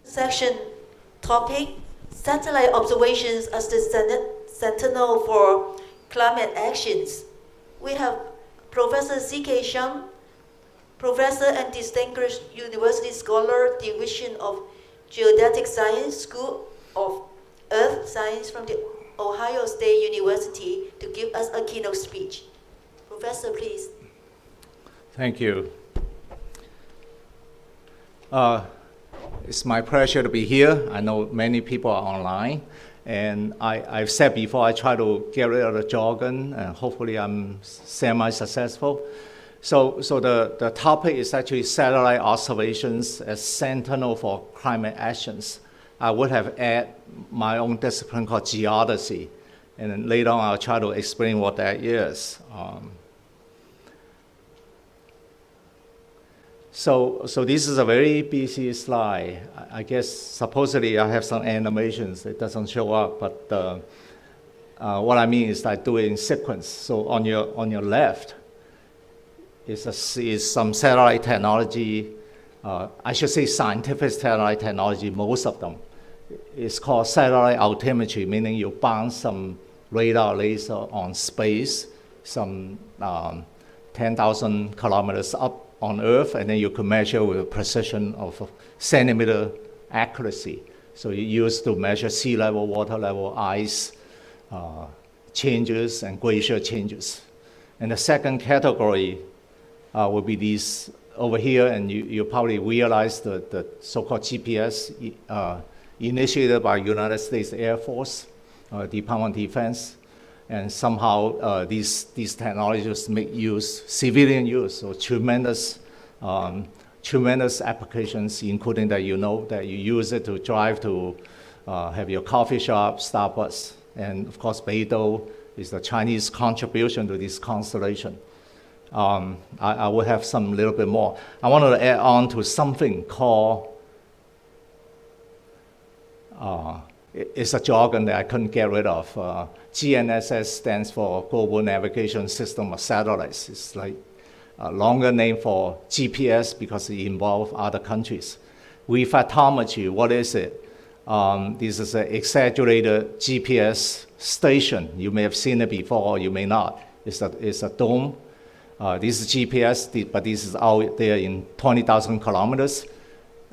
Section topic, satellite observations as the Sentinel for climate actions. We have Professor CK Shum, Professor and Distinguished University Scholar, Division of Geodetic Science, School of Earth Science from the Ohio State University, to give us a keynote speech. Professor, please. Thank you. It's my pleasure to be here. I know many people are online, and I've said before I try to get rid of the jargon, and hopefully I'm semi-successful. So the topic is actually satellite observations as Sentinel for climate actions. I would have added my own discipline called geodesy, and then later on I'll try to explain what that is. So this is a very busy slide. I guess supposedly I have some animations. It doesn't show up, but what I mean is I do it in sequence. So on your left is some satellite technology. I should say scientific satellite technology, most of them. It's called satellite altimetry, meaning you bounce some radar laser on space, some 10,000 kilometers up on Earth, and then you can measure with a precision of centimeter accuracy. So you use to measure sea level, water level, ice changes, and glacier changes. And the second category will be these over here, and you probably realize the so-called GPS initiated by United States Air Force, Department of Defense. And somehow these technologies make use, civilian use, so tremendous applications, including that that you use it to drive to have your coffee shop, Starbucks. And of course, 𝗍𝗏 is the Chinese contribution to this constellation. I will have some little bit more. I wanted to add on to something called, it's a jargon that I couldn't get rid of. GNSS stands for Global Navigation System of Satellites. It's like a longer name for GPS because it involves other countries. 𝗖𝗱𝗏𝗪𝗔, what is it? This is an exaggerated GPS station. You may have seen it before, or you may not. It's a dome. This is GPS, but this is out there in 20,000 kilometers.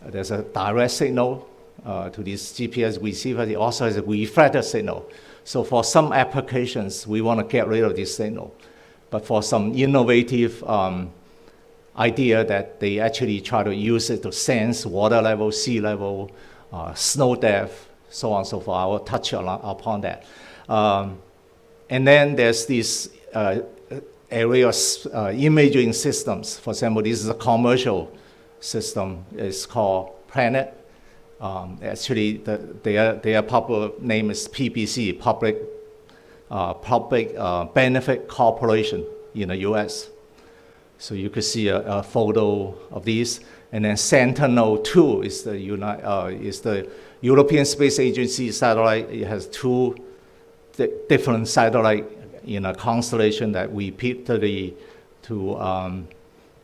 There's a direct signal to this GPS receiver. It also has a reflected signal. So for some applications, we want to get rid of this signal. But for some innovative idea that they actually try to use it to sense water level, sea level, snow depth, so on and so forth. I will touch upon that. And then there's this area of imaging systems. For example, this is a commercial system. It's called Planet. Actually, their proper name is PBC, Public Benefit Corporation in the US. So you could see a photo of these. And then Sentinel-2 is the European Space Agency satellite. It has two different satellites in a constellation that repeatedly to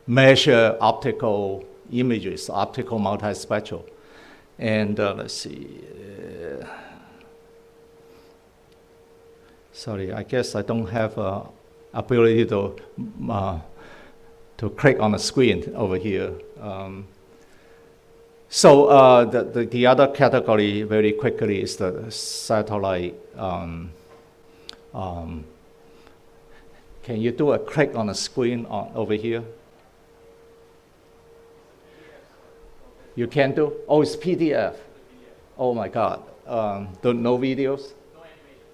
measure optical images, optical multispectral. And let's see. Sorry, I guess I don't have ability to click on the screen over here. So the other category, very quickly, is the satellite. Can you do a click on the screen over here? You can do? Oh, it's PDF. Oh my God. No videos? No animation,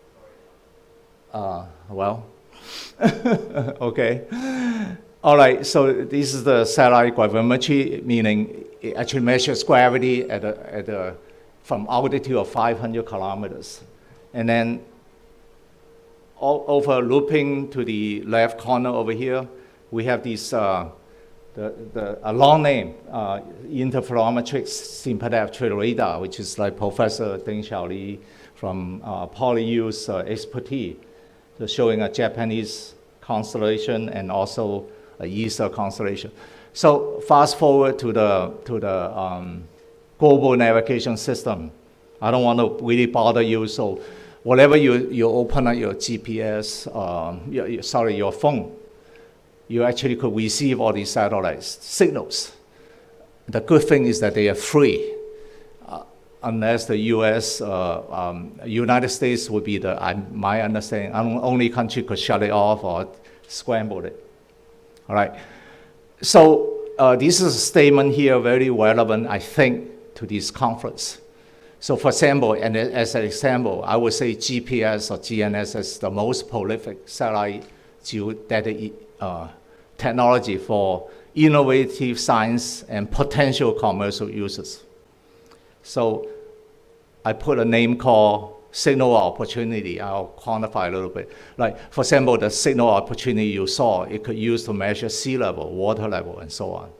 sorry. Well, okay. All right, so this is the satellite gravimetry, meaning it actually measures gravity from altitude of 500 kilometers. And then over looping to the left corner over here, we have these a long name, interferometric sympathetic radar, which is like Professor Deng Xiaoli from PolyU's expertise, showing a Japanese constellation and also a 𝗖𝗧cie constellation. So fast forward to the global navigation system. I don't want to really bother you, so whatever you open up your GPS, your phone, you actually could receive all these satellite signals. The good thing is that they are free, unless the United States would be my understanding, only country could shut it off or scramble it. All right. So this is a statement here, very relevant, I think, to this conference. So for example, and as an example, I would say GPS or GNSS is the most prolific satellite geodetic technology for innovative science and potential commercial uses. So I put a name called signal opportunity. I'll quantify a little bit. Like, for example, the signal opportunity you saw, it could use to measure sea level, water level, and so on.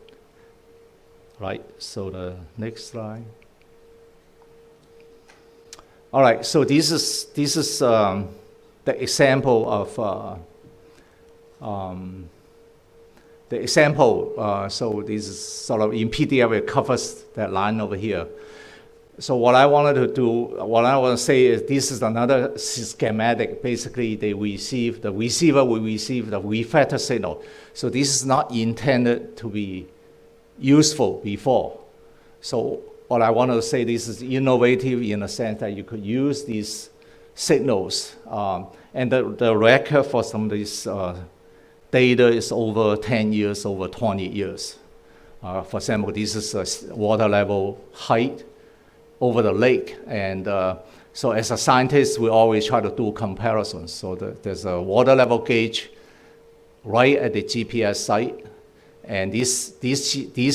Right, so the next slide. All right, so this is the example of so this is sort of in PDF, it covers that line over here. So what I want to say is this is another schematic. Basically, the receiver will receive the reflected signal. So this is not intended to be useful before. So what I want to say, this is innovative in the sense that you could use these signals. And the record for some of these data is over 10 years, over 20 years. For example, this is water level height over the lake. And so as a scientist, we always try to do comparisons. So there's a water level gauge right at the GPS site. And this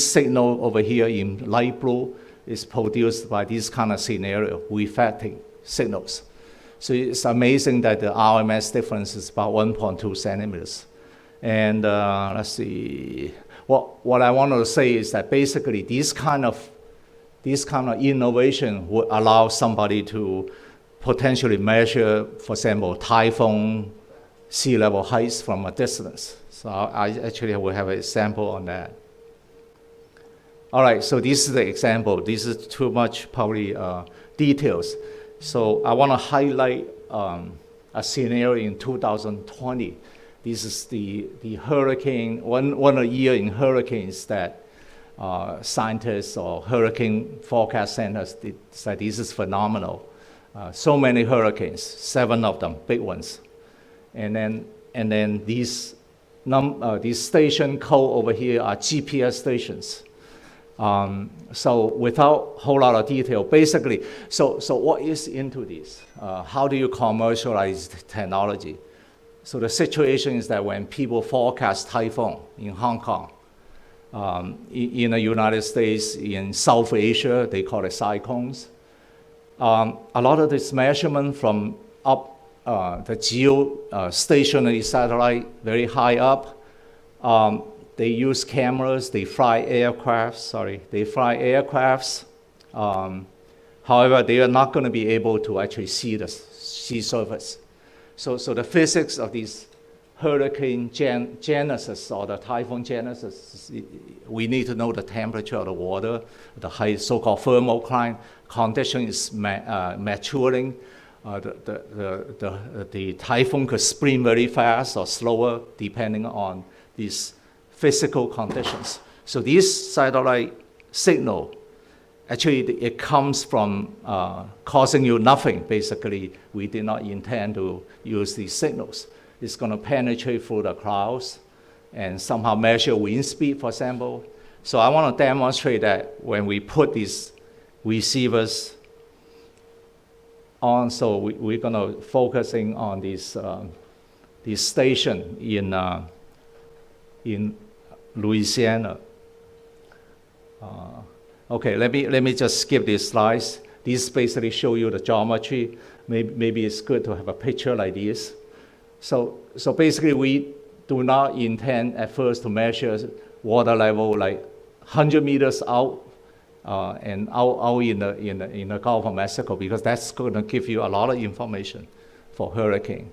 signal over here in light blue is produced by this kind of scenario, reflecting signals. So it's amazing that the RMS difference is about 1.2 centimeters. And let's see, what I want to say is that basically this kind of innovation would allow somebody to potentially measure, for example, typhoon sea level heights from a distance. So I actually will have an example on that. All right, so this is the example. This is too much probably details. So I want to highlight a scenario in 2020. This is the hurricane, one a year in hurricanes that scientists or hurricane forecast centers said this is phenomenal. So many hurricanes, 7 of them, big ones. And then these station code over here are GPS stations. So without a whole lot of detail, basically, so what is into this? How do you commercialize technology? So the situation is that when people forecast typhoon in Hong Kong, in the United States, in South Asia, they call it cyclones. A lot of this measurement from up the geostationary satellite, very high up, they use cameras, they fly aircrafts. However, they are not going to be able to actually see the sea surface. So the physics of these hurricane genesis or the typhoon genesis, we need to know the temperature of the water, the high so-called thermal condition is maturing. The typhoon could spin very fast or slower depending on these physical conditions. So this satellite signal, actually it comes from causing you nothing. Basically, we did not intend to use these signals. It's going to penetrate through the clouds and somehow measure wind speed, for example. So I want to demonstrate that when we put these receivers on, so we're going to focusing on this station in Louisiana. Okay, let me just skip these slides. These basically show you the geometry. Maybe it's good to have a picture like this. So basically, we do not intend at first to measure water level like 100 meters out and out in the Gulf of Mexico, because that's going to give you a lot of information for hurricane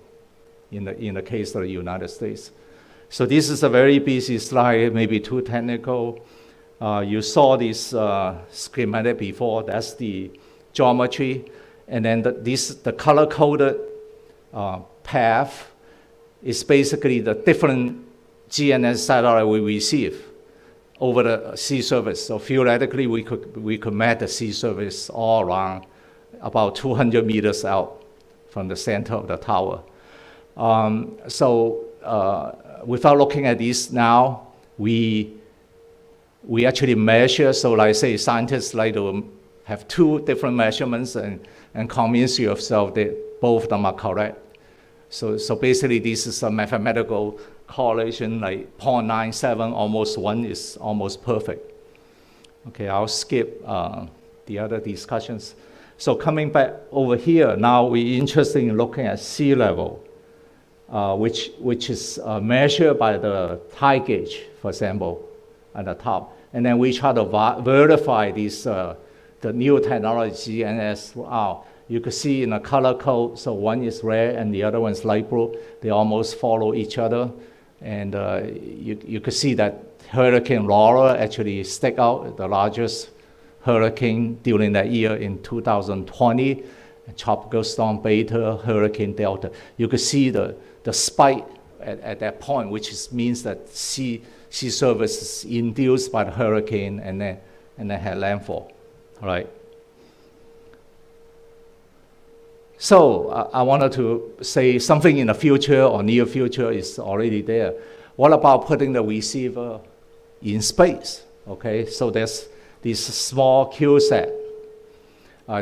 in the case of the United States. So this is a very busy slide, maybe too technical. You saw this schematic before. That's the geometry. And then the color-coded path is basically the different GNSS satellite we receive over the sea surface. So theoretically, we could map the sea surface all around about 200 meters out from the center of the tower. Without looking at this now, we actually measure. So like say scientists like to have two different measurements and convince yourself that both of them are correct. So basically this is a mathematical correlation, like 0.97, almost 1 is almost perfect. Okay, I'll skip the other discussions. So coming back over here, now we're interested in looking at sea level, which is measured by the tide gauge, for example, at the top. And then we try to verify this, the new technology, and as wow, you can see in the color code, so one is red and the other one is light blue. They almost follow each other. And you can see that Hurricane Laura actually stuck out, the largest hurricane during that year in 2020, Tropical Storm Beta, Hurricane Delta. You can see the spike at that point, which means that sea surface is induced by the hurricane and then had landfall, all right? So I wanted to say something in the future or near future is already there. What about putting the receiver in space? Okay, so there's this small cubesat.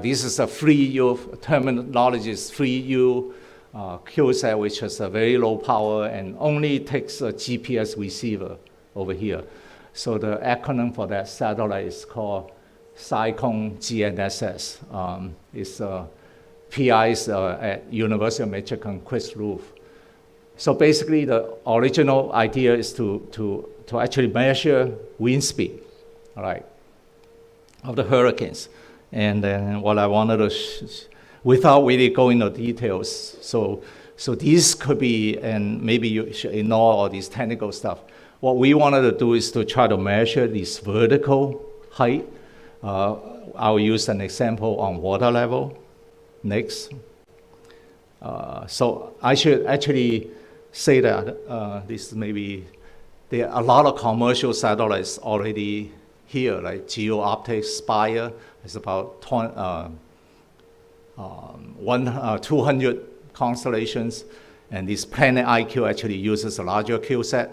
This is a free U, terminology is free U cubesat, which has a very low power and only takes a GPS receiver over here. So the acronym for that satellite is called 𝗖𝗄𝑚 GNSS. It's PIs at University of Michigan quiz roof. So basically the original idea is to actually measure wind speed, all right, of the hurricanes. And then what I wanted to, without really going into details, so these could be, and maybe you should ignore all this technical stuff. What we wanted to do is to try to measure this vertical height. I'll use an example on water level. Next. So I should actually say that this maybe, there are a lot of commercial satellites already here, like GeoOptics, Spire, is about 200 constellations, and this Planet IQ actually uses a larger CubeSat.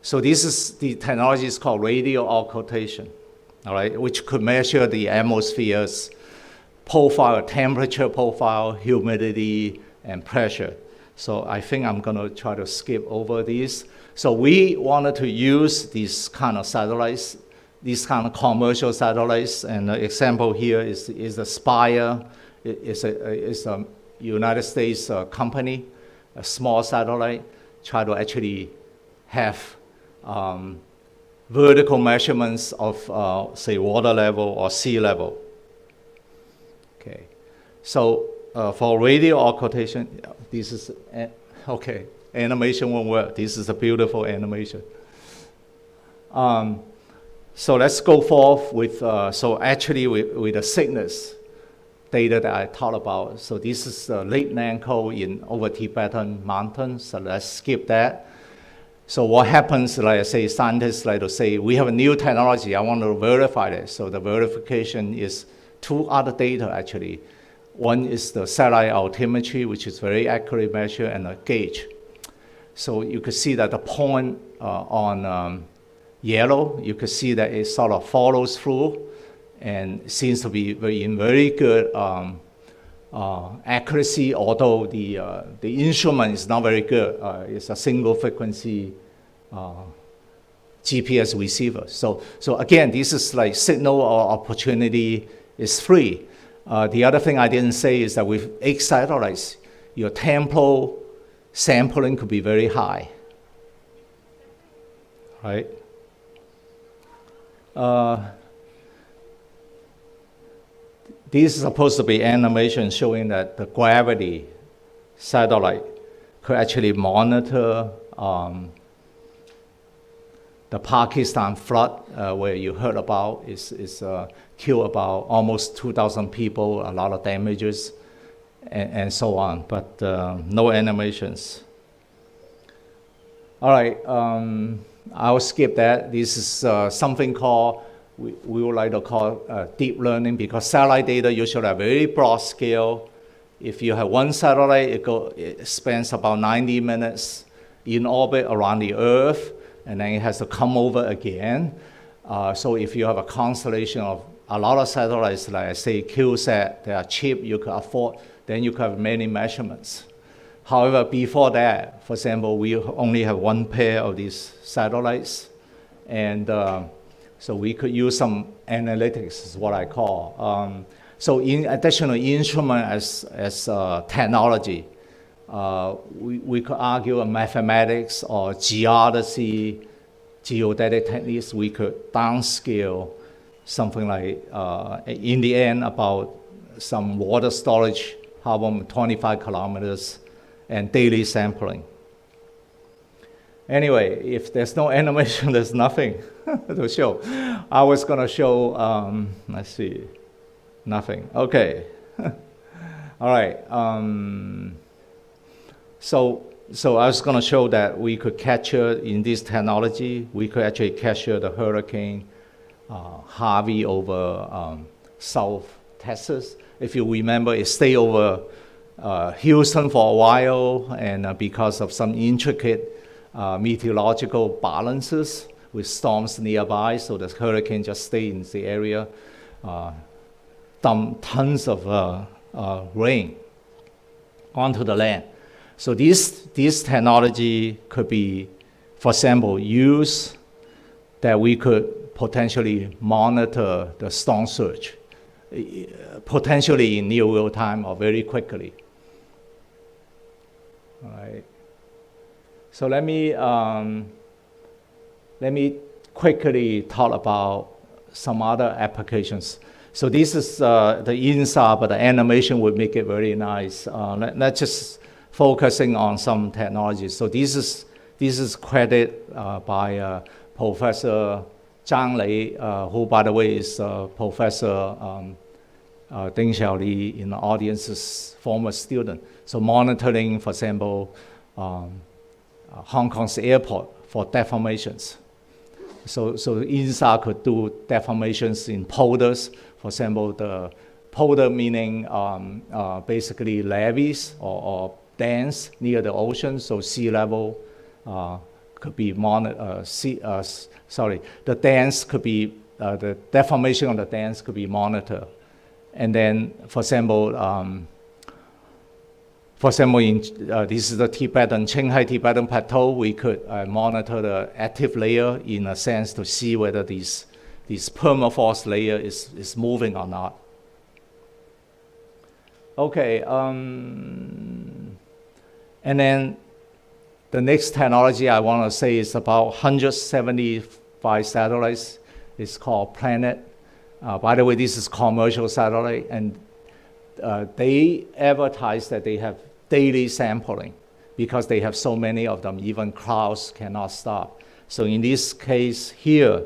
So this is, the technology is called radial occultation, all right, which could measure the atmosphere's profile, temperature profile, humidity, and pressure. So I think I'm gonna try to skip over these. So we wanted to use these kind of satellites, these kind of commercial satellites, and the example here is the Spire. It's a United States company, a small satellite, try to actually have vertical measurements of, say, water level or sea level. Okay, so for radial occultation, this is, okay, animation won't work. This is a beautiful animation. So let's go forth with, so actually with the Cygnus data that I talked about. So this is Lake Nanko in over Tibetan mountains, so let's skip that. So what happens, like I say, scientists like to say, we have a new technology, I want to verify this. So the verification is two other data actually. One is the satellite altimetry, which is very accurate measure, and a gauge. So you can see that the point on yellow, you can see that it sort of follows through and seems to be in very good accuracy, although the instrument is not very good. It's a single frequency GPS receiver. So again, this is like signal or opportunity is free. The other thing I didn't say is that with 8 satellites, your temporal sampling could be very high, right? This is supposed to be animation showing that the gravity satellite could actually monitor the Pakistan flood, where you heard about, is killed about almost 2,000 people, a lot of damages, and so on, but no animations. All right, I'll skip that. This is something called, we would like to call deep learning, because satellite data usually have very broad scale. If you have one satellite, it spends about 90 minutes in orbit around the Earth, and then it has to come over again. So if you have a constellation of a lot of satellites, like I say cubesat, they are cheap, you can afford, then you can have many measurements. However, before that, for example, we only have one pair of these satellites, and so we could use some analytics, is what I call. So in additional instrument as technology, we could argue mathematics or geodesy, geodetic techniques. We could downscale something like, in the end, about some water storage problem, 25 kilometers, and daily sampling. Anyway, if there's no animation, there's nothing to show. I was going to show, let's see, nothing. Okay. All right. So I was going to show that we could capture, in this technology, we could actually capture the hurricane Harvey over South Texas. If you remember, it stayed over Houston for a while, and because of some intricate meteorological balances with storms nearby, so the hurricane just stayed in the area, dump tons of rain onto the land. So this technology could be, for example, used that we could potentially monitor the storm surge, potentially in near real time or very quickly. All right. So let me quickly talk about some other applications. So this is the INSAR, but the animation would make it very nice. Let's just focusing on some technologies. So this is credit by Professor 𝗀𝗪, who, by the way, is Professor Deng Xiaoli in the audience's former student. So monitoring, for example, Hong Kong's airport for deformations. So INSAR could do deformations in polders. For example, the polder meaning basically levees or dams near the ocean, so sea level could be the dams could be, the deformation of the dams could be monitored. And then, for example, in, this is the 𝗬𝗪𝗁 plateau, we could monitor the active layer in a sense to see whether this permafrost layer is moving or not. Okay, and then the next technology I want to say is about 175 satellites. It's called Planet. By the way, this is commercial satellite, and they advertise that they have daily sampling because they have so many of them, even clouds cannot stop. So in this case here,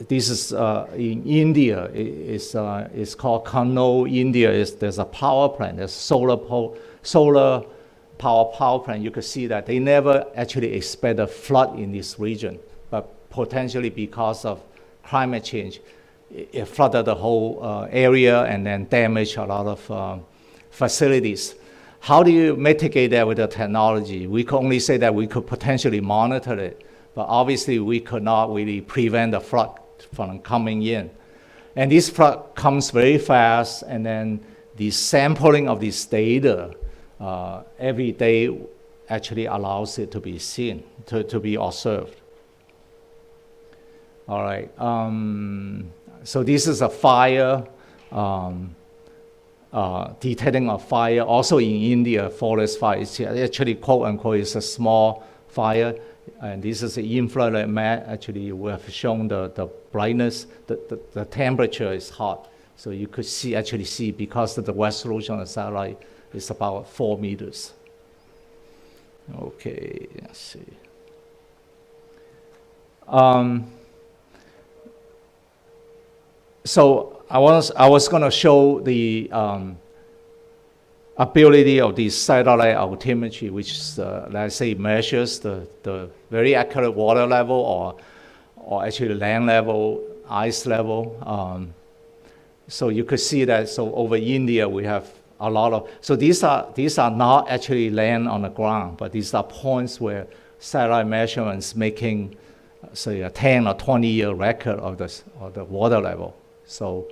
this is in India. It's called Kannauj, India. There's a power plant. There's solar power plant. You could see that they never actually expect a flood in this region, but potentially because of climate change, it flooded the whole area and then damaged a lot of facilities. How do you mitigate that with the technology? We could only say that we could potentially monitor it, but obviously we could not really prevent the flood from coming in. And this flood comes very fast, and then the sampling of this data every day actually allows it to be seen, to be observed. All right, so this is a fire, detecting a fire, also in India, forest fire. It's actually, quote unquote, is a small fire. And this is the infrared map. Actually, we have shown the brightness, the temperature is hot. So you could actually see, because of the resolution of the satellite is about 4 meters. Okay, let's see. So I was going to show the ability of the satellite altimetry, which let's say measures the very accurate water level or actually land level, ice level. So you could see that. So over India we have a lot of. So these are not actually land on the ground, but these are points where satellite measurements making, say, a 10 or 20-year record of the water level. So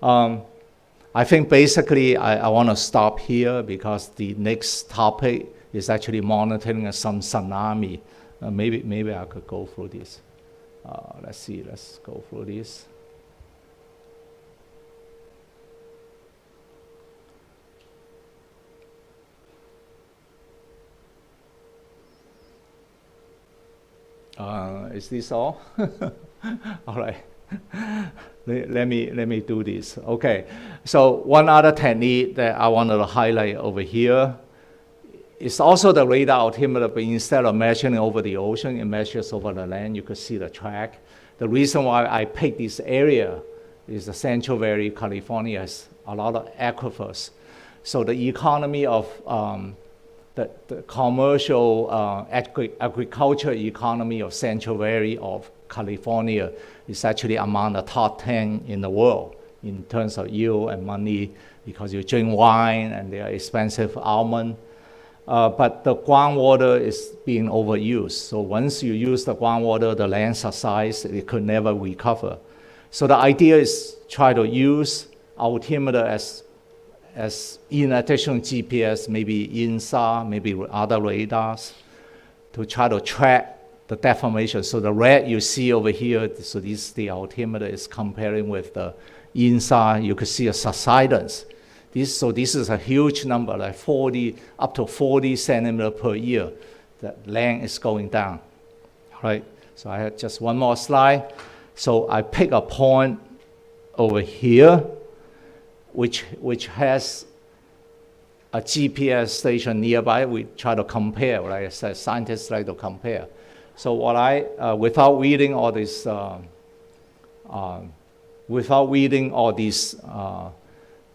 I think basically I want to stop here because the next topic is actually monitoring some tsunami. Maybe I could go through this. Let's see. Let's go through this. Is this all? All right. Let me do this. Okay. So one other technique that I wanted to highlight over here is also the radar altimeter, but instead of measuring over the ocean, it measures over the land. You could see the track. The reason why I picked this area is the Central Valley, California has a lot of aquifers. So the economy of the commercial agriculture economy of Central Valley of California is actually among the top 10 in the world in terms of yield and money, because you drink wine and they are expensive almond. But the groundwater is being overused. So once you use the groundwater, the land subsides, it could never recover. So the idea is try to use altimeter as in addition to GPS, maybe INSAR, maybe other radars, to try to track the deformation. So the red you see over here, so this the altimeter is comparing with the INSAR. You could see a subsidence. So this is a huge number, like up to 40 centimeters per year. The land is going down, right? So I had just one more slide. So I pick a point over here, which has a GPS station nearby. We try to compare, like I said, scientists like to compare. So what without reading all this,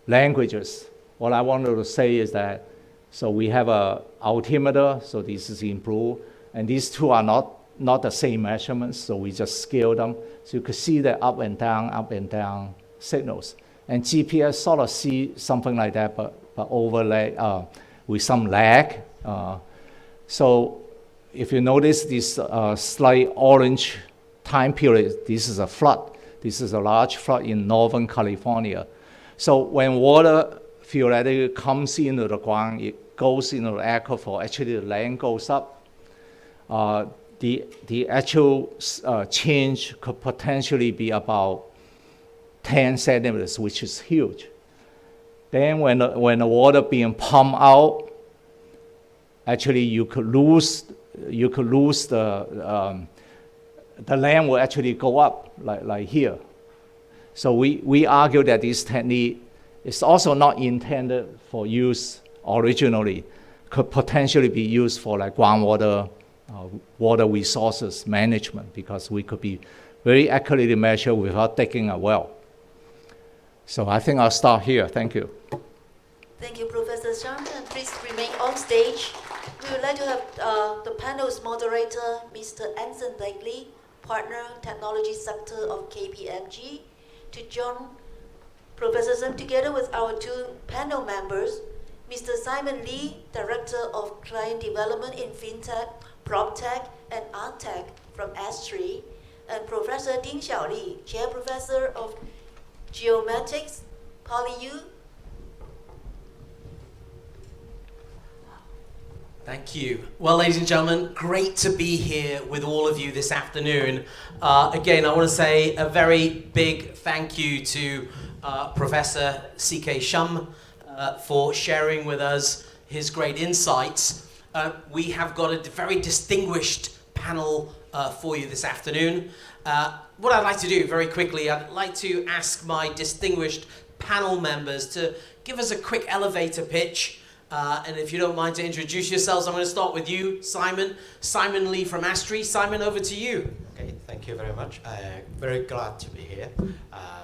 languages, what I wanted to say is that, so we have a altimeter, so this is in blue, and these two are not the same measurements, so we just scale them. So you can see the up and down signals. And GPS sort of see something like that, but overlay with some lag. So if you notice this slight orange time period, this is a flood. This is a large flood in Northern California. So when water theoretically comes into the ground, it goes into the aquifer, actually the land goes up. The actual change could potentially be about 10 centimeters, which is huge. Then when the water being pumped out, actually you could lose the land will actually go up like here. So we argue that this technique is also not intended for use originally, could potentially be used for like groundwater, water resources management, because we could be very accurately measure without digging a well. So I think I'll stop here. Thank you. Thank you, Professor Shum, and please remain on stage. We would like to have the panel's moderator, Mr. Anson Blakely, Partner, Technology Sector of KPMG, to join Professor Shum together with our two panel members, Mr. Simon Lee, Director of Client Development in FinTech, PropTech, and ArtTech from S3, and Professor Ding Xiaoli, Chair Professor of Geomatics, PolyU. Thank you. Well, ladies and gentlemen, great to be here with all of you this afternoon. Again, I want to say a very big thank you to Professor CK Shum for sharing with us his great insights. We have got a very distinguished panel for you this afternoon. What I'd like to do very quickly, I'd like to ask my distinguished panel members to give us a quick elevator pitch. And if you don't mind to introduce yourselves, I'm going to start with you, Simon. Simon Lee from S3. Simon, over to you. Okay. Thank you very much. Very glad to be here.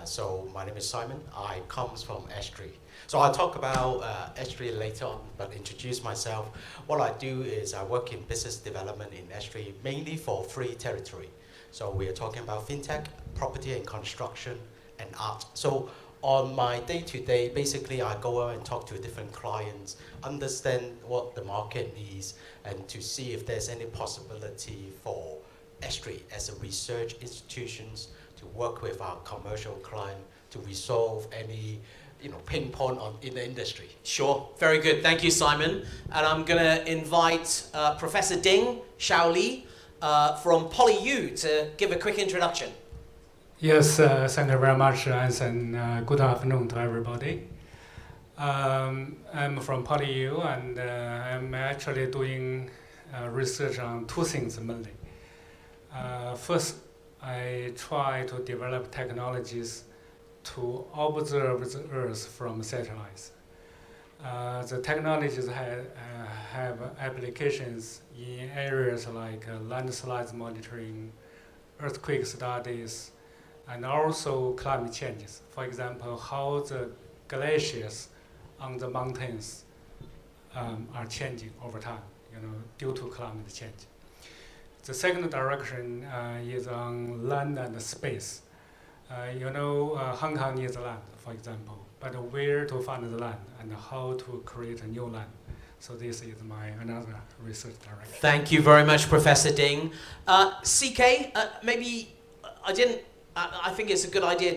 So my name is Simon. I come from 𝗧𝗧. So I'll talk about 𝗧𝗧 later on, but introduce myself. What I do is I work in business development in 𝗧𝗧, mainly for 3 territories. So we are talking about fintech, property and construction, and art. So on my day-to-day, basically I go out and talk to different clients, understand what the market needs, and to see if there's any possibility for 𝗧𝗧 as a research institutions to work with our commercial client to resolve any pain point in the industry. Sure, very good. Thank you, Simon. And I'm going to invite Professor Ding Xiaoli from PolyU to give a quick introduction. Yes, thank you very much, Anson. Good afternoon to everybody. I'm from PolyU, and I'm actually doing research on 2 things mainly. First, I try to develop technologies to observe the Earth from satellites. The technologies have applications in areas like landslide monitoring, earthquake studies, and also climate changes. For example, how the glaciers on the mountains are changing over time, due to climate change. The second direction is on land and space. Hong Kong needs land, for example, but where to find the land and how to create a new land. So this is my another research direction. Thank you very much, Professor Ding. CK, maybe I think it's a good idea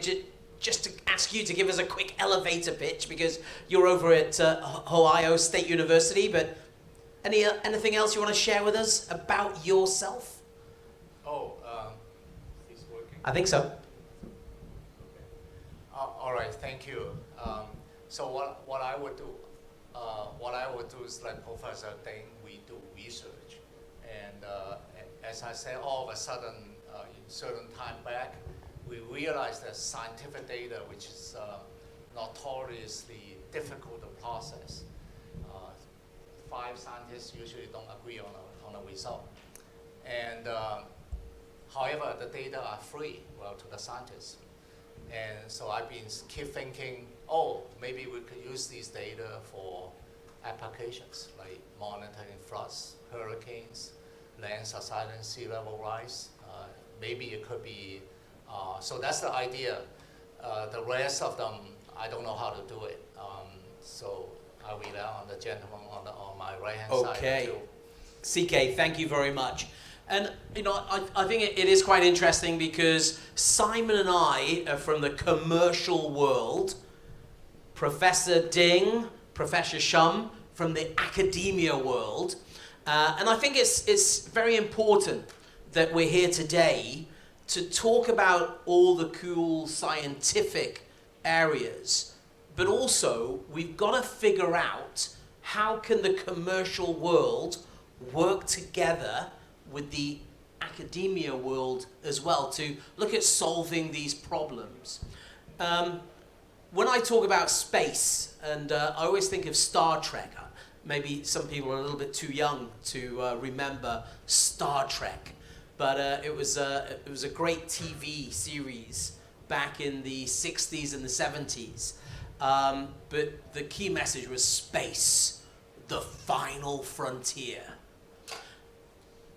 just to ask you to give us a quick elevator pitch, because you're over at Ohio State University, but anything else you want to share with us about yourself? It's working. I think so. Okay. All right, thank you. So what I would do is like Professor Ding, we do research, and as I said, all of a sudden, in certain time back, we realized that scientific data, which is notoriously difficult to process. 5 scientists usually don't agree on a result. And however, the data are free, to the scientists. And so I've been keep thinking, maybe we could use these data for applications like monitoring floods, hurricanes, land subsidence, sea level rise. Maybe it could be, so that's the idea. The rest of them, I don't know how to do it. So I rely on the gentleman on my right-hand side. Okay. CK, thank you very much. And I think it is quite interesting, because Simon and I are from the commercial world, Professor Ding, Professor Shum from the academia world, and I think it's very important that we're here today to talk about all the cool scientific areas, but also we've got to figure out how can the commercial world work together with the academia world as well to look at solving these problems. When I talk about space, and I always think of Star Trek, maybe some people are a little bit too young to remember Star Trek, but it was a great TV series back in the 60s and the 70s. But the key message was space, the final frontier.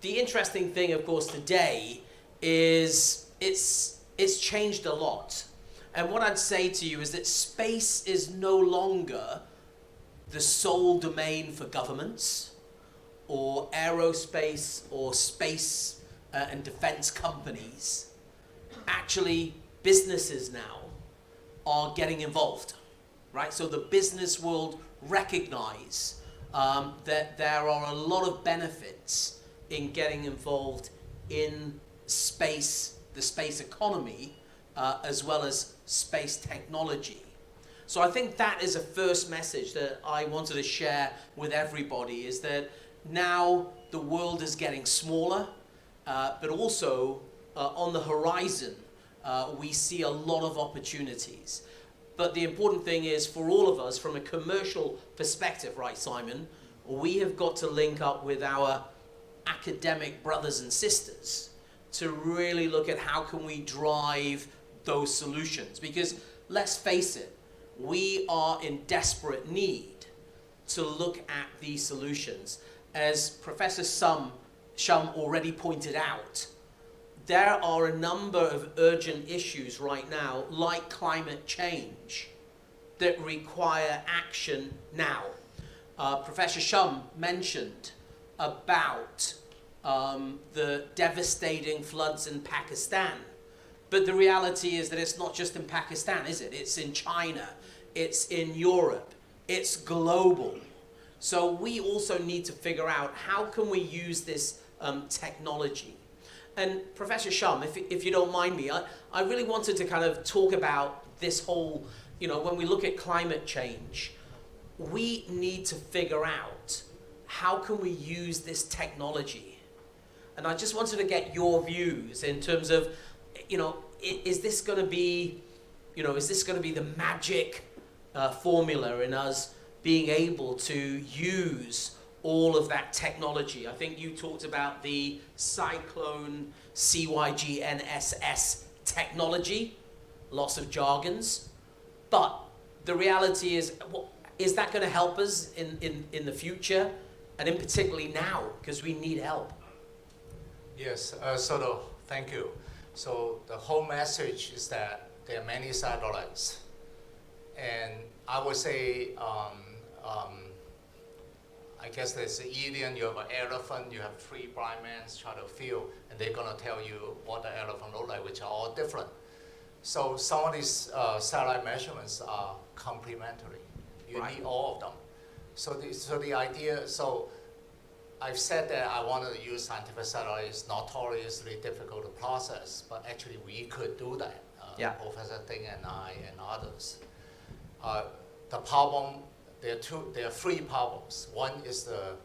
The interesting thing, of course, today is it's changed a lot. And what I'd say to you is that space is no longer the sole domain for governments or aerospace or space and defense companies. Actually, businesses now are getting involved, right? So the business world recognize that there are a lot of benefits in getting involved in space, the space economy, as well as space technology. So I think that is a first message that I wanted to share with everybody, is that now the world is getting smaller, but also on the horizon, we see a lot of opportunities. But the important thing is, for all of us, from a commercial perspective, right, Simon, we have got to link up with our academic brothers and sisters to really look at how can we drive those solutions. Because let's face it, we are in desperate need to look at these solutions. As Professor Shum already pointed out, there are a number of urgent issues right now, like climate change, that require action now. Professor Shum mentioned about the devastating floods in Pakistan. But the reality is that it's not just in Pakistan, is it? It's in China, it's in Europe, it's global. So we also need to figure out how can we use this technology. And Professor Shum, if you don't mind me, I really wanted to kind of talk about this whole, when we look at climate change, we need to figure out how can we use this technology. And I just wanted to get your views in terms of, is this going to be, the magic formula in us being able to use all of that technology? I think you talked about the cyclone CYGNSS technology, lots of jargons, but the reality is that going to help us in the future, and in particularly now, because we need help? Yes, thank you. So the whole message is that there are many satellites, and I would say, I guess there's an idiom, you have an elephant, you have three blind men try to feel, and they're going to tell you what the elephant looks like, which are all different. So some of these satellite measurements are complementary. You need all of them. So the idea, I've said that I wanted to use scientific satellites, notoriously difficult to process, but actually we could do that. Professor Ding and I and others. The problem, there are three problems. One is the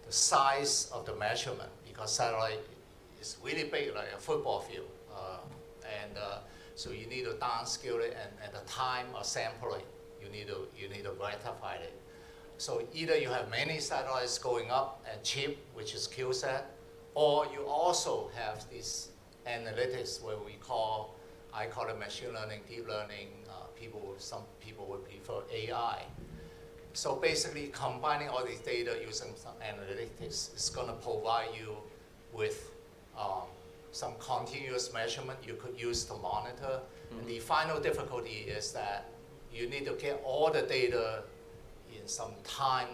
size of the measurement, because satellite is really big, like a football field. So you need to downscale it, and at the time of sampling, you need to rectify it. So either you have many satellites going up and cheap, which is cubesat, or you also have these analytics where I call it machine learning, deep learning. Some people would prefer AI. So basically combining all these data using some analytics is going to provide you with some continuous measurement you could use to monitor. And the final difficulty is that you need to get all the data in some time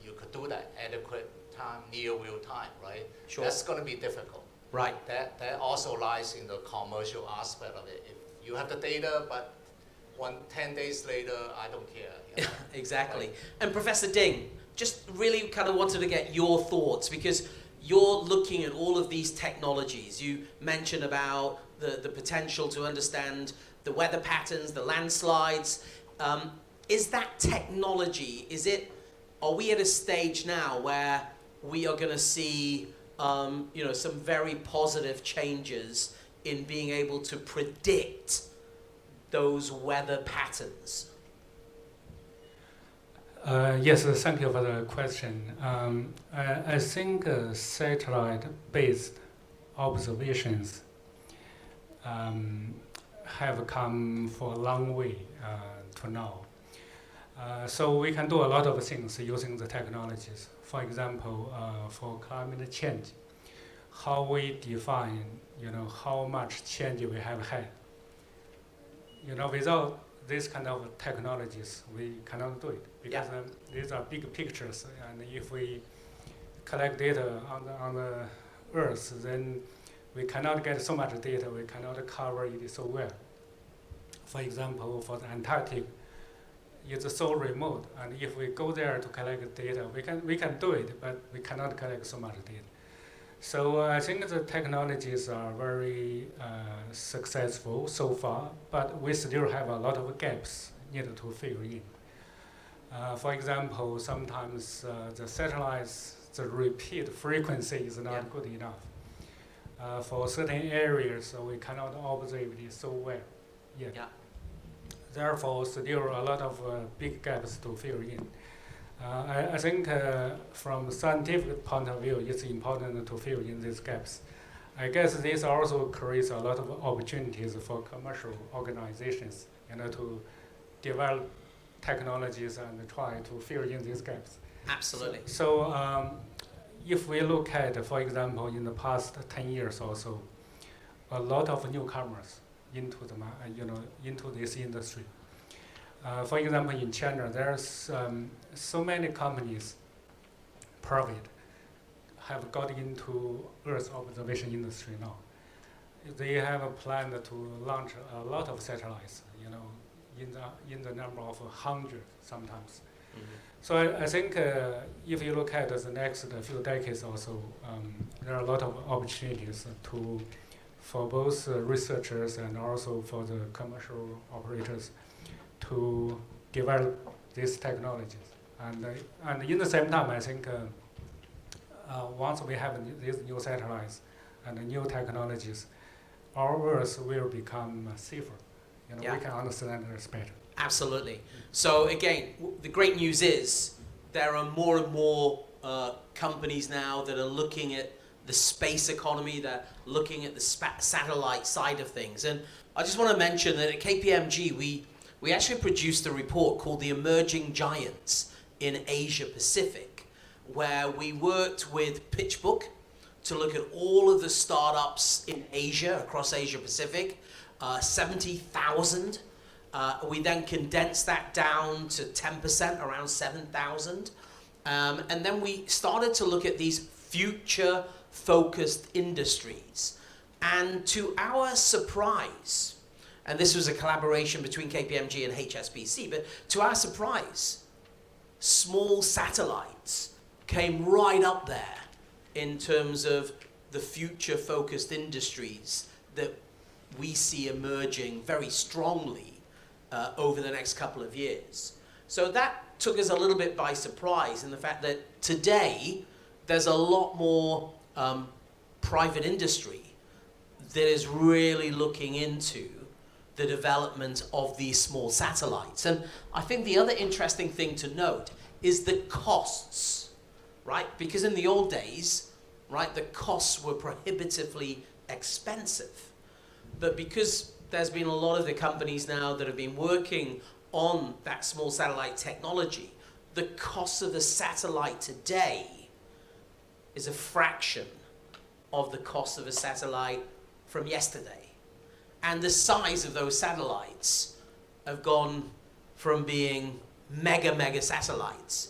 you could do that, adequate time, near real time, right? Sure. That's going to be difficult. Right. That also lies in the commercial aspect of it. If you have the data, but 10 days later, I don't care. Exactly. Right. And Professor Ding, just really kind of wanted to get your thoughts, because you're looking at all of these technologies. You mentioned about the potential to understand the weather patterns, the landslides. Is that technology, are we at a stage now where we are going to see some very positive changes in being able to predict those weather patterns? Yes, thank you for the question. I think satellite-based observations have come for a long way to now. So we can do a lot of things using the technologies. For example, for climate change, how we define, how much change we have had. Without this kind of technologies, we cannot do it, because these are big pictures, and if we collect data on the Earth, then we cannot get so much data, we cannot cover it so well. For example, for the Antarctic, it's so remote, and if we go there to collect data, we can do it, but we cannot collect so much data. So I think the technologies are very successful so far, but we still have a lot of gaps needed to fill in. For example, sometimes the satellites, the repeat frequency is not good enough. For certain areas, we cannot observe it so well. Therefore, still a lot of big gaps to fill in. I think from scientific point of view, it's important to fill in these gaps. I guess this also creates a lot of opportunities for commercial organizations, to develop technologies and try to fill in these gaps. Absolutely. So if we look at, for example, in the past 10 years or so, a lot of newcomers into the into this industry. For example, in China, there's so many companies, private, have got into Earth observation industry now. They have a plan to launch a lot of satellites, in the number of hundreds sometimes. Mm-hmm. So I think if you look at the next few decades or so, there are a lot of opportunities for both researchers and also for the commercial operators to develop these technologies. And in the same time, I think once we have these new satellites and the new technologies, our Earth will become safer. Yeah. We can understand Earth better. Absolutely. So again, the great news is there are more and more companies now that are looking at the space economy, that are looking at the satellite side of things. And I just want to mention that at KPMG, we actually produced a report called The Emerging Giants in Asia Pacific, where we worked with PitchBook to look at all of the startups in Asia, across Asia Pacific, 70,000. We then condensed that down to 10%, around 7,000. And then we started to look at these future-focused industries. And to our surprise, and this was a collaboration between KPMG and HSBC, but to our surprise, small satellites came right up there in terms of the future-focused industries that we see emerging very strongly over the next couple of years. So that took us a little bit by surprise in the fact that today there's a lot more private industry that is really looking into the development of these small satellites. And I think the other interesting thing to note is the costs, right? Because in the old days, right, the costs were prohibitively expensive. But because there's been a lot of the companies now that have been working on that small satellite technology, the cost of the satellite today is a fraction of the cost of a satellite from yesterday. And the size of those satellites have gone from being mega satellites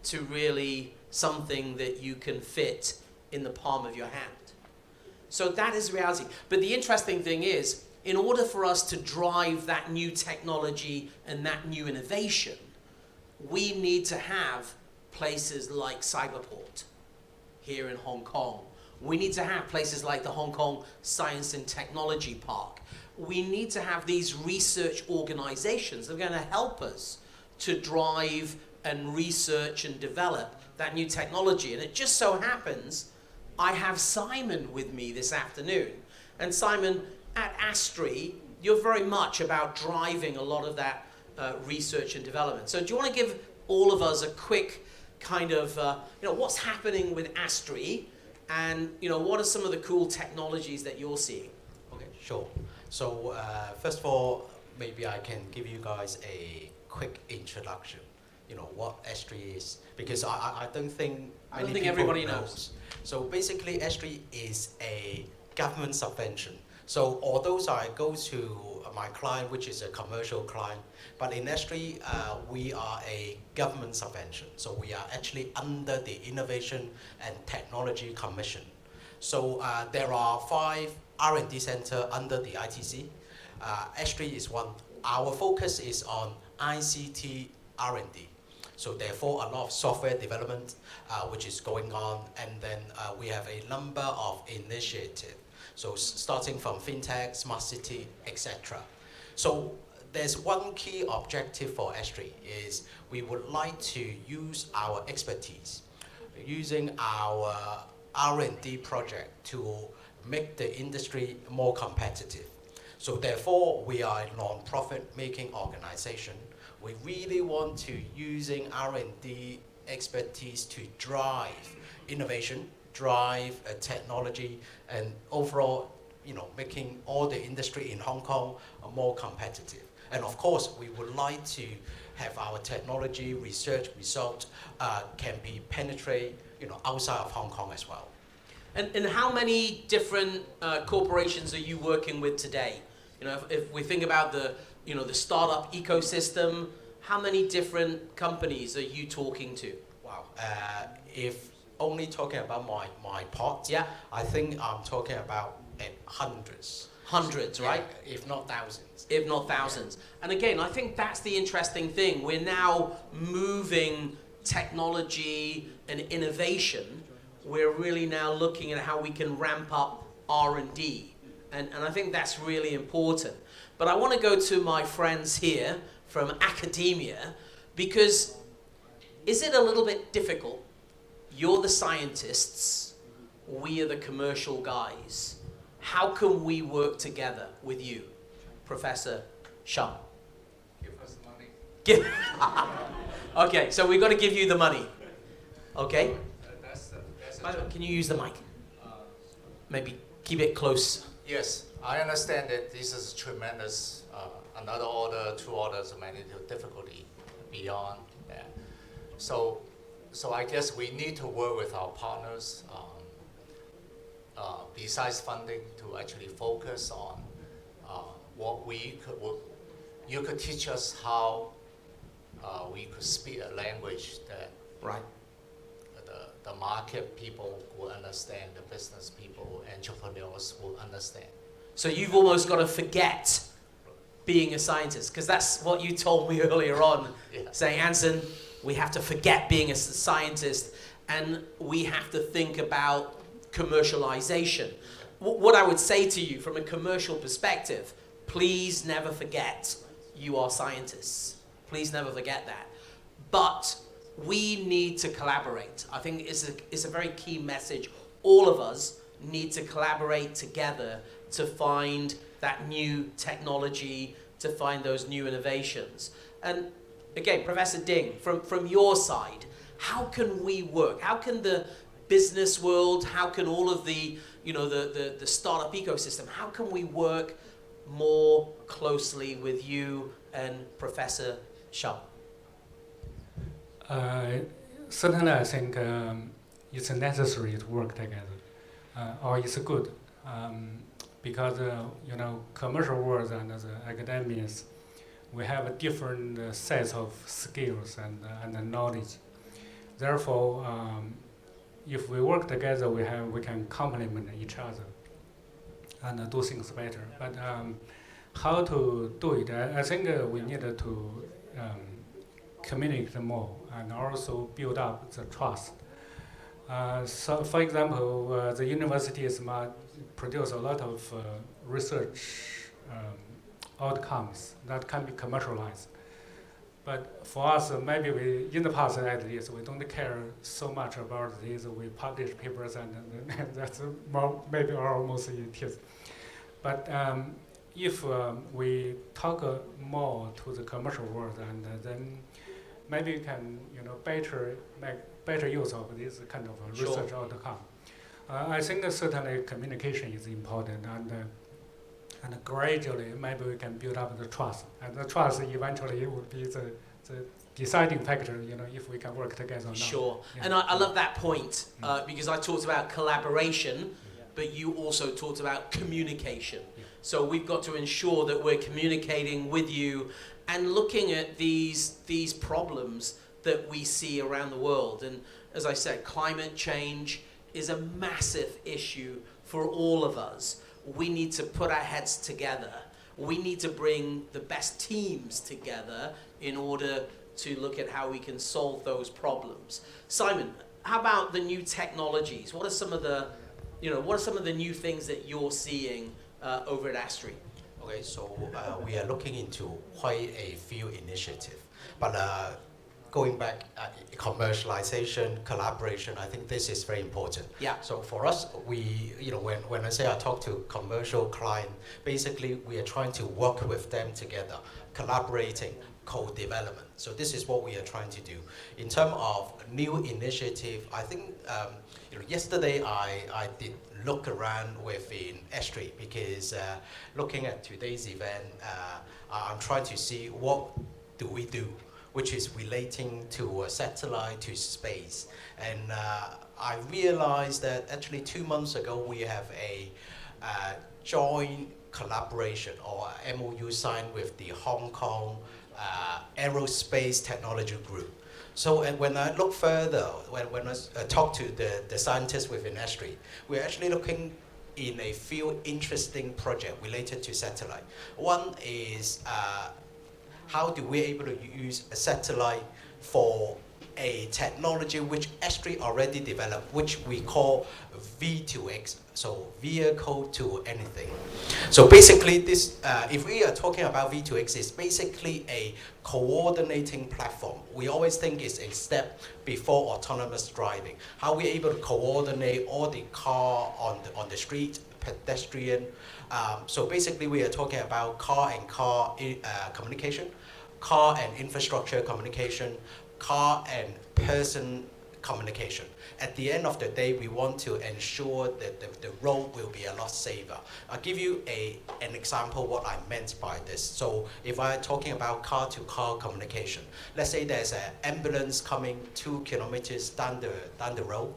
to really something that you can fit in the palm of your hand. So that is reality. But the interesting thing is, in order for us to drive that new technology and that new innovation, we need to have places like Cyberport here in Hong Kong. We need to have places like the Hong Kong Science and Technology Park. We need to have these research organizations that are going to help us to drive and research and develop that new technology. And it just so happens I have Simon with me this afternoon. And Simon, at 𝗓𝗏, you're very much about driving a lot of that research and development. So do you want to give all of us a quick kind of, what's happening with 𝗓𝗏, and what are some of the cool technologies that you're seeing? Okay, sure. So first of all, maybe I can give you guys a quick introduction. What 𝗓𝗏 is, because I don't think everybody knows. So basically, 𝗓𝗏 is a government subvention. So although I go to my client, which is a commercial client, but in 𝗓𝗏, we are a government subvention. So we are actually under the Innovation and Technology Commission. So there are 5 R&D centers under the ITC. 𝗓𝗏 is one. Our focus is on ICT R&D. So therefore, a lot of software development, which is going on, and then we have a number of initiatives. So starting from fintech, smart city, etc. So there's one key objective for 𝗓𝗏 is we would like to use our expertise, using our R&D project to make the industry more competitive. So therefore, we are a non-profit making organization. We really want to using R&D expertise to drive innovation drive technology and overall, making all the industry in Hong Kong more competitive. And of course, we would like to have our technology research result can be penetrate, outside of Hong Kong as well. And how many different corporations are you working with today? If we think about the startup ecosystem, how many different companies are you talking to? Wow. If only talking about my part, yeah, I think I'm talking about hundreds. Hundreds, right? Yeah, if not thousands. If not thousands. Yeah. And again, I think that's the interesting thing. We're now moving technology and innovation. We're really now looking at how we can ramp up R&D. And I think that's really important. But I want to go to my friends here from academia, because is it a little bit difficult? You're the scientists, we are the commercial guys. How can we work together with you, Professor Shum? Give us money. Okay, so we've got to give you the money. Okay? Can you use the mic? Maybe keep it close. Yes, I understand that this is tremendous, another order, 2 orders of magnitude difficulty beyond that. So I guess we need to work with our partners, besides funding, to actually focus on what you could teach us how we could speak a language that right. The market people will understand, the business people, entrepreneurs will understand. So you've almost got to forget being a scientist, because that's what you told me earlier on, yeah. Saying, Anson, we have to forget being a scientist and we have to think about commercialization. What I would say to you from a commercial perspective, please never forget you are scientists. Please never forget that. But we need to collaborate. I think it's a very key message. All of us need to collaborate together to find that new technology, to find those new innovations. And again, Professor Ding, from your side, how can we work? How can the business world, how can all of the startup ecosystem, how can we work more closely with you and Professor Shum? Certainly, I think it's necessary to work together, or it's good, because commercial world and the academics, we have a different sets of skills and knowledge. Therefore, if we work together, we can complement each other and do things better. But how to do it? I think we need to communicate more and also build up the trust. So, for example, the universities might produce a lot of research outcomes that can be commercialized. But for us, maybe in the past at least, we don't care so much about this. We publish papers and that's more, maybe almost it is. But if we talk more to the commercial world, and then maybe we can make better use of this kind of research outcome. I think certainly communication is important, and gradually maybe we can build up the trust, and the trust eventually would be the deciding factor, if we can work together or not. Sure, yeah. And I love that point, because I talked about collaboration, but you also talked about communication. Yeah. So we've got to ensure that we're communicating with you and looking at these problems that we see around the world. And as I said, climate change is a massive issue for all of us. We need to put our heads together. We need to bring the best teams together in order to look at how we can solve those problems. Simon, how about the new technologies? What are some of the, new things that you're seeing over at 𝗓𝗏𝗏? Okay, so we are looking into quite a few initiatives, but going back, commercialization, collaboration, I think this is very important. Yeah. So for us, we, when I say I talk to commercial client, basically we are trying to work with them together, collaborating, co-development. So this is what we are trying to do. In terms of new initiative, I think yesterday I did look around within 𝗓𝗏 because looking at today's event, I'm trying to see what do we do, which is relating to a satellite to space. And I realized that actually 2 months ago we have a joint collaboration or MOU signed with the Hong Kong Aerospace Technology Group. So when I look further, when I talk to the scientists within 𝗓𝗏, we're actually looking in a few interesting projects related to satellite. One is how do we able to use a satellite for a technology which 𝗓𝗏 already developed, which we call V2X, so vehicle to anything. So basically this, if we are talking about V2X, it's basically a coordinating platform. We always think it's a step before autonomous driving. How we're able to coordinate all the car on the street, pedestrian. So basically we are talking about car and car communication, car and infrastructure communication, car and person communication. At the end of the day, we want to ensure that the road will be a lot safer. I'll give you an example what I meant by this. So if I'm talking about car-to-car communication, let's say there's an ambulance coming 2 kilometers down the road,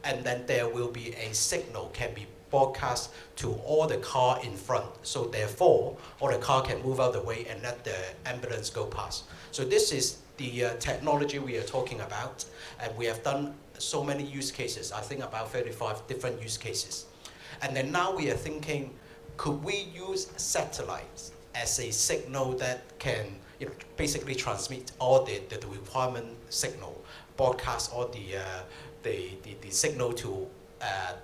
and then there will be a signal can be broadcast to all the car in front. So therefore, all the car can move out of the way and let the ambulance go past. So this is the technology we are talking about, and we have done so many use cases. I think about 35 different use cases. And then now we are thinking, could we use satellites as a signal that can basically transmit all the requirement signal, broadcast all the signal to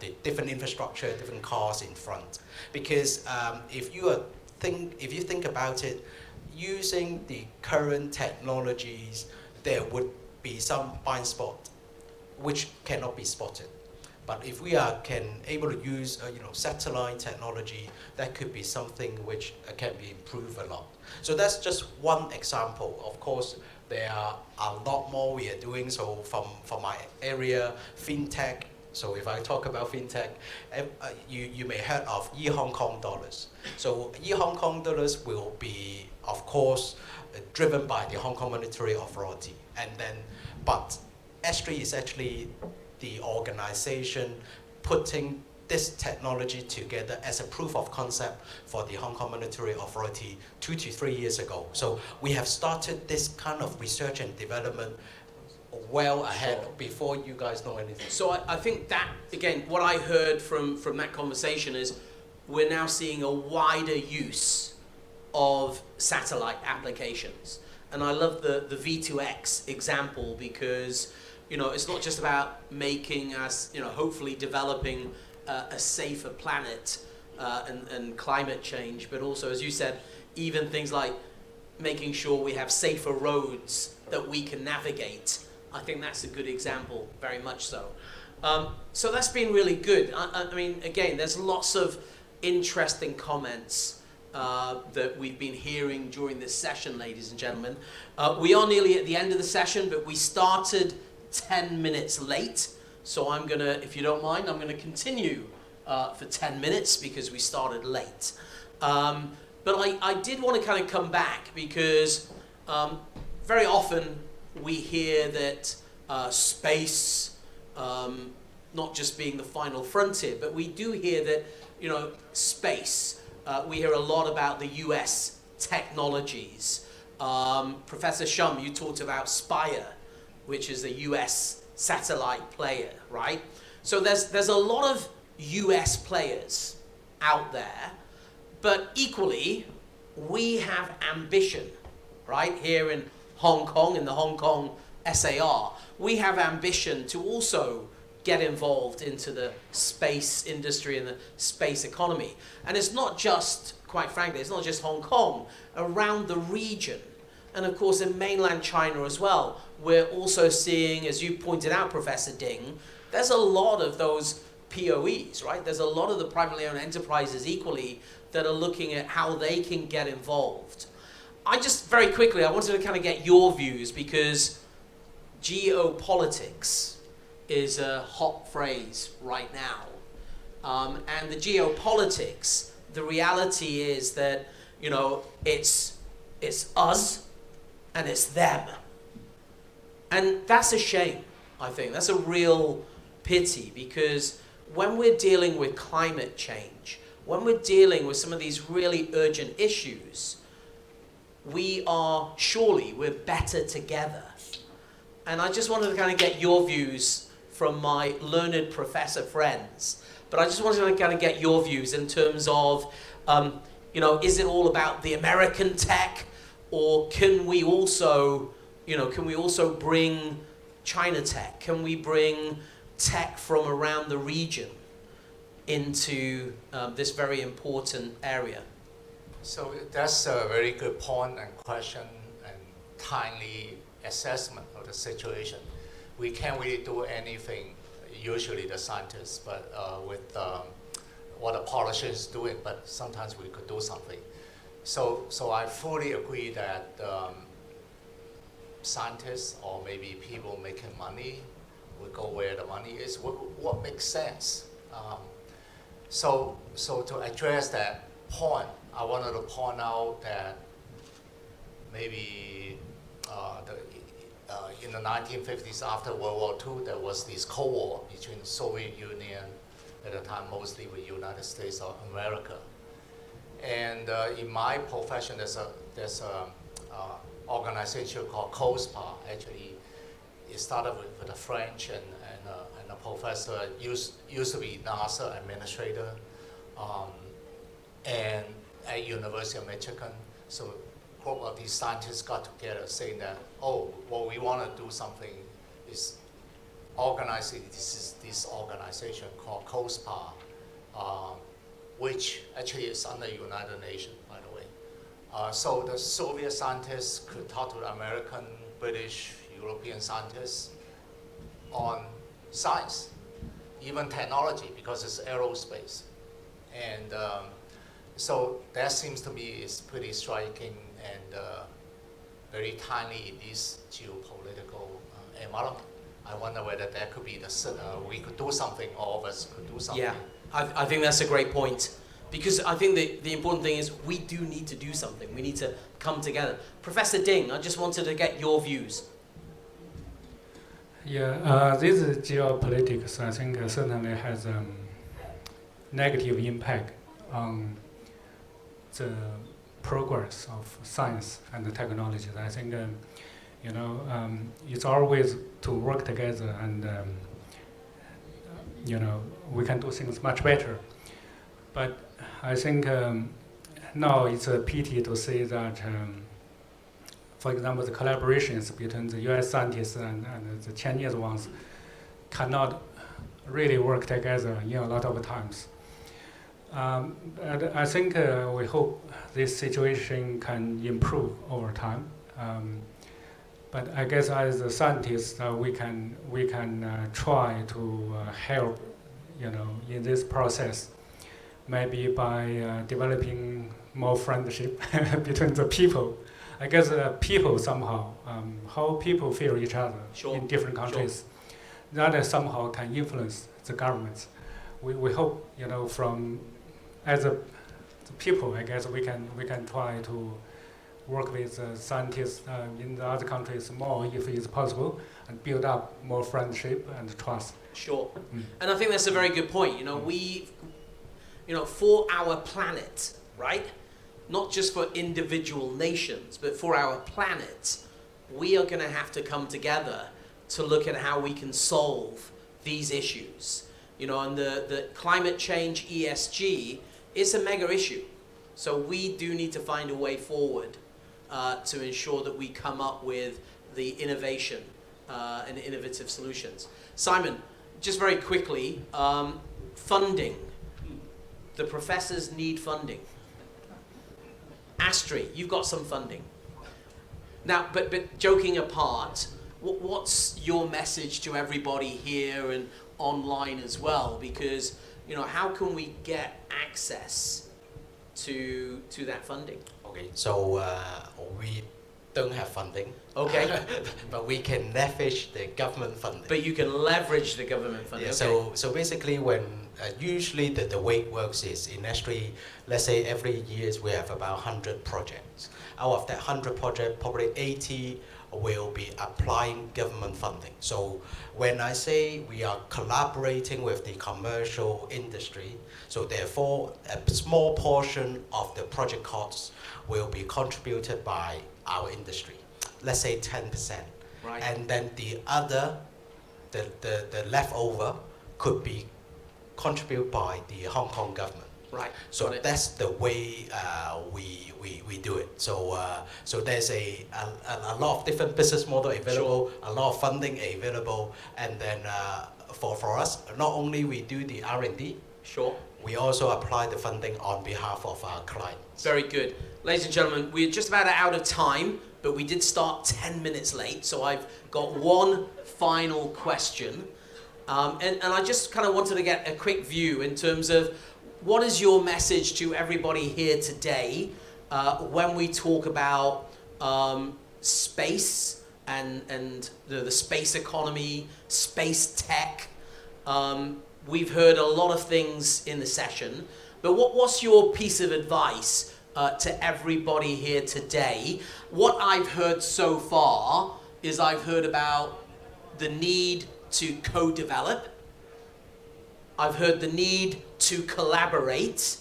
the different infrastructure, different cars in front. Because if you think about it, using the current technologies, there would be some blind spot which cannot be spotted. But if we can able to use satellite technology, that could be something which can be improved a lot. So that's just one example. Of course, there are a lot more we are doing. So from my area, fintech. So if I talk about fintech, you may heard of 𝗍Hong Kong dollars. So 𝗍Hong Kong dollars will be, of course, driven by the Hong Kong Monetary Authority. And then, but 𝗓𝗏 is actually the organization putting this technology together as a proof of concept for the Hong Kong Monetary Authority 2 to 3 years ago. So we have started this kind of research and development well ahead before you guys know anything. So I think that, again, what I heard from that conversation is we're now seeing a wider use of satellite applications. And I love the V2X example because it's not just about making us, hopefully developing a safer planet and climate change, but also, as you said, even things like making sure we have safer roads that we can navigate. I think that's a good example, very much so. So that's been really good. I mean, again, there's lots of interesting comments that we've been hearing during this session, ladies and gentlemen. We are nearly at the end of the session, but we started 10 minutes late. So I'm gonna, if you don't mind, I'm gonna continue for 10 minutes because we started late. But I did want to kind of come back because very often we hear that space, not just being the final frontier, but we do hear that, space, we hear a lot about the US technologies. Professor Shum, you talked about 𝗙𝗍, which is a US satellite player, right? So there's a lot of US players out there, but equally, we have ambition, right? Here in Hong Kong, in the Hong Kong SAR, we have ambition to also get involved into the space industry and the space economy. And it's not just, quite frankly, it's not just Hong Kong, around the region. And of course in mainland China as well, we're also seeing, as you pointed out, Professor Ding, there's a lot of those POEs, right? There's a lot of the privately owned enterprises equally that are looking at how they can get involved. I just, very quickly, I wanted to kind of get your views, because geopolitics is a hot phrase right now. And the geopolitics, the reality is that, you know, it's us and it's them. And that's a shame, I think. That's a real pity, because when we're dealing with climate change, when we're dealing with some of these really urgent issues, we're better together. And I just wanted to kind of get your views from my learned professor friends. But I just wanted to kind of get your views in terms of, you know, is it all about the American tech, or can we also, you know, bring China tech? Can we bring tech from around the region into this very important area? So that's a very good point and question and timely assessment of the situation. We can't really do anything, usually the scientists, but with what the politicians doing, but sometimes we could do something. So I fully agree that scientists, or maybe people making money, will go where the money is. What makes sense? So to address that point, I wanted to point out that maybe in the 1950s, after World War II, there was this Cold War between the Soviet Union, at the time mostly with the United States of America. And in my profession, there's a organization called 𝗬𝗄𝘅. Actually, it started with a French and a professor, used to be NASA administrator, and at University of Michigan. So a group of these scientists got together saying that, oh, well, we want to do something is organizing this organization called 𝗬𝗄𝘅, which actually is under United Nations, by the way. So the Soviet scientists could talk to the American, British, European scientists on science, even technology, because it's aerospace. And so that seems to me is pretty striking and very timely in this geopolitical environment. I wonder whether that could be we could do something, all of us could do something. Yeah, I think that's a great point. Because I think the important thing is we do need to do something. We need to come together. Professor Ding, I just wanted to get your views. Yeah, this geopolitics, I think, certainly has a negative impact on the progress of science and the technology. I think, you know, it's always to work together, and you know, we can do things much better. But I think now it's a pity to say that, for example, the collaborations between the US scientists and the Chinese ones cannot really work together in a lot of times. And I think we hope this situation can improve over time. But I guess as a scientist, we can try to help, you know, in this process. Maybe by developing more friendship between the people. I guess people somehow, how people feel each other in different countries, that somehow can influence the governments. We hope, you know, from as the people, I guess we can try to work with scientists in the other countries more if it's possible, and build up more friendship and trust. Sure, and I think that's a very good point. You know, you know, for our planet, right? Not just for individual nations, but for our planet, we are going to have to come together to look at how we can solve these issues. You know, and the climate change ESG is a mega issue. So we do need to find a way forward to ensure that we come up with the innovation and innovative solutions. Simon, just very quickly, funding. The professors need funding. 𝗬ście, you've got some funding. Now, but joking apart, what's your message to everybody here and online as well? Because, you know, how can we get access to that funding? Okay, so we don't have funding. Okay. But we can leverage the government funding. But you can leverage the government funding. Yeah, Okay. so basically when, usually the way it works is in 𝗧, let's say every year we have about 100 projects. Out of that 100 projects, probably 80 will be applying government funding. So when I say we are collaborating with the commercial industry, so therefore a small portion of the project costs will be contributed by our industry. Let's say 10%. Right. And then the other, the leftover could be contributed by the Hong Kong government. Right. So Got it. that's the way we do it. So so there's a lot of different business model available, a lot of funding available, and then for us, not only we do the R&D, Sure. we also apply the funding on behalf of our clients. Very good. Ladies and gentlemen, we're just about out of time, but we did start 10 minutes late, so I've got one final question. And I just kind of wanted to get a quick view in terms of what is your message to everybody here today when we talk about space and the space economy, space tech. We've heard a lot of things in the session, but what's your piece of advice to everybody here today? What I've heard so far is I've heard about the need to co-develop. I've heard the need to collaborate.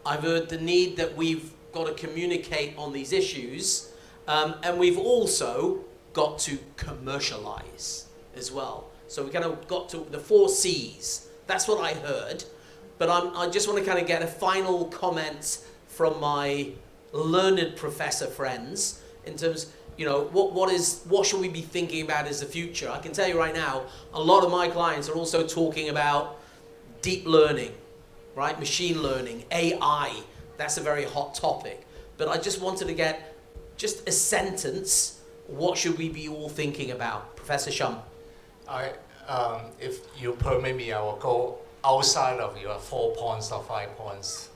I've heard the need that we've got to communicate on these issues. And we've also got to commercialize as well. So we kind of got to the 4 C's. That's what I heard. But I just want to kind of get a final comment from my learned professor friends in terms, you know, what should we be thinking about as the future? I can tell you right now, a lot of my clients are also talking about deep learning, right? Machine learning, AI. That's a very hot topic. But I just wanted to get just a sentence. What should we be all thinking about? Professor Shum. If you permit me, I will go outside of your 4 points or 5 points.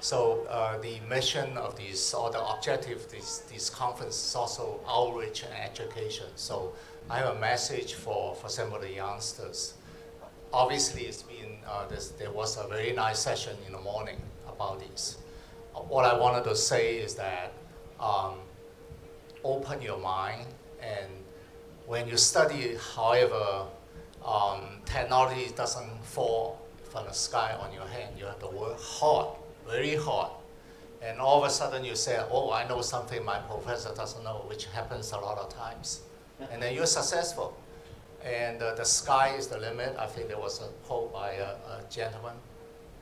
So the mission of this, or the objective of this conference is also outreach and education. So I have a message for some of the youngsters. Obviously, it's been, there was a very nice session in the morning about this. What I wanted to say is that open your mind, and when you study, however, technology doesn't fall from the sky on your hand. You have to work hard, very hard. And all of a sudden you say, oh, I know something my professor doesn't know, which happens a lot of times. And then you're successful. And the sky is the limit. I think there was a quote by a gentleman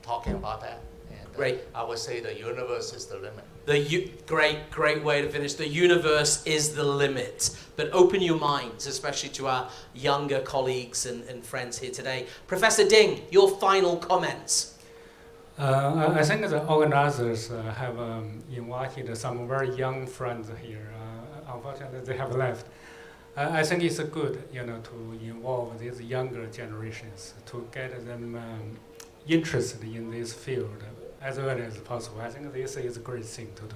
talking about that. And, Great. I would say the universe is the limit. Great way to finish. The universe is the limit. But open your minds, especially to our younger colleagues and friends here today. Professor Ding, your final comments. I think the organizers have invited some very young friends here. Unfortunately, they have left. I think it's good, to involve these younger generations to get them interested in this field as early as possible. I think this is a great thing to do.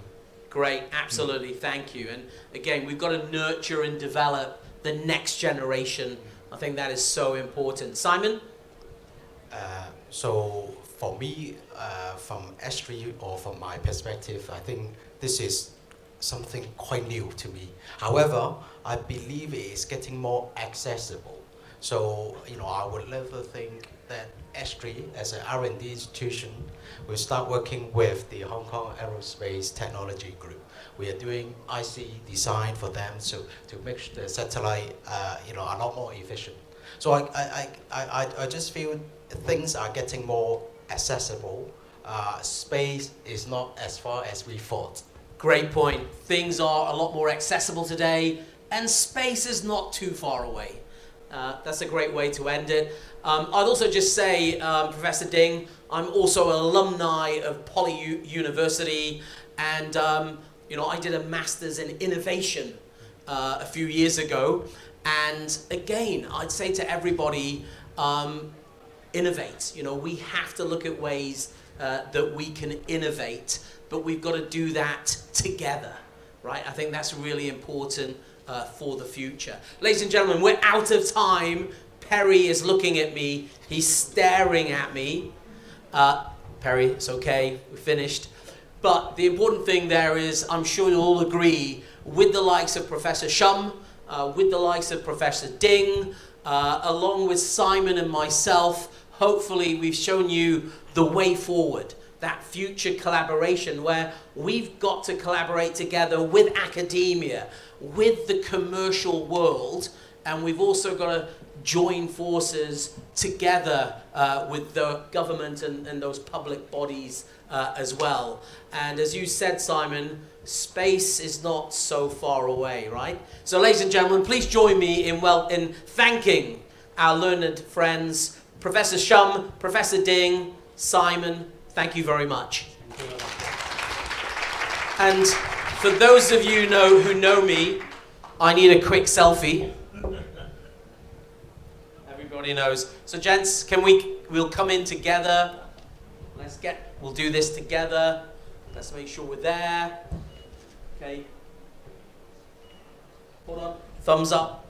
Great, absolutely, thank you. And again, we've got to nurture and develop the next generation. I think that is so important. Simon? So for me, from 𝗧, or from my perspective, I think this is something quite new to me. However, I believe it is getting more accessible. So, I would never think that 𝗧, as an R&D institution, will start working with the Hong Kong Aerospace Technology Group. We are doing IC design for them to make the satellite, a lot more efficient. So I just feel things are getting more accessible. Space is not as far as we thought. Great point. Things are a lot more accessible today, and space is not too far away. That's a great way to end it. I'd also just say, Professor Ding, I'm also an alumni of Poly University, and I did a master's in innovation a few years ago. And again, I'd say to everybody, innovate. We have to look at ways that we can innovate. but we've got to do that together, right? I think that's really important for the future. Ladies and gentlemen, we're out of time. Perry is looking at me. He's staring at me. Perry, it's okay, we're finished. But the important thing there is, I'm sure you'll all agree, with the likes of Professor Shum, with the likes of Professor Ding, along with Simon and myself, hopefully we've shown you the way forward, that future collaboration where we've got to collaborate together with academia, with the commercial world, and we've also got to join forces together with the government and those public bodies as well. And as you said, Simon, space is not so far away, right? So ladies and gentlemen, please join me in thanking our learned friends, Professor Shum, Professor Ding, Simon, thank you very much. And for those of you who know me, I need a quick selfie. Everybody knows. So gents, we'll come in together. We'll do this together. Let's make sure we're there. Okay. Hold on. Thumbs up.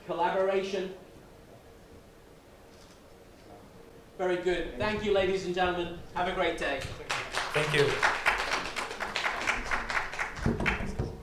Collaboration. Very good. Thank you, ladies and gentlemen. Have a great day. Thank you.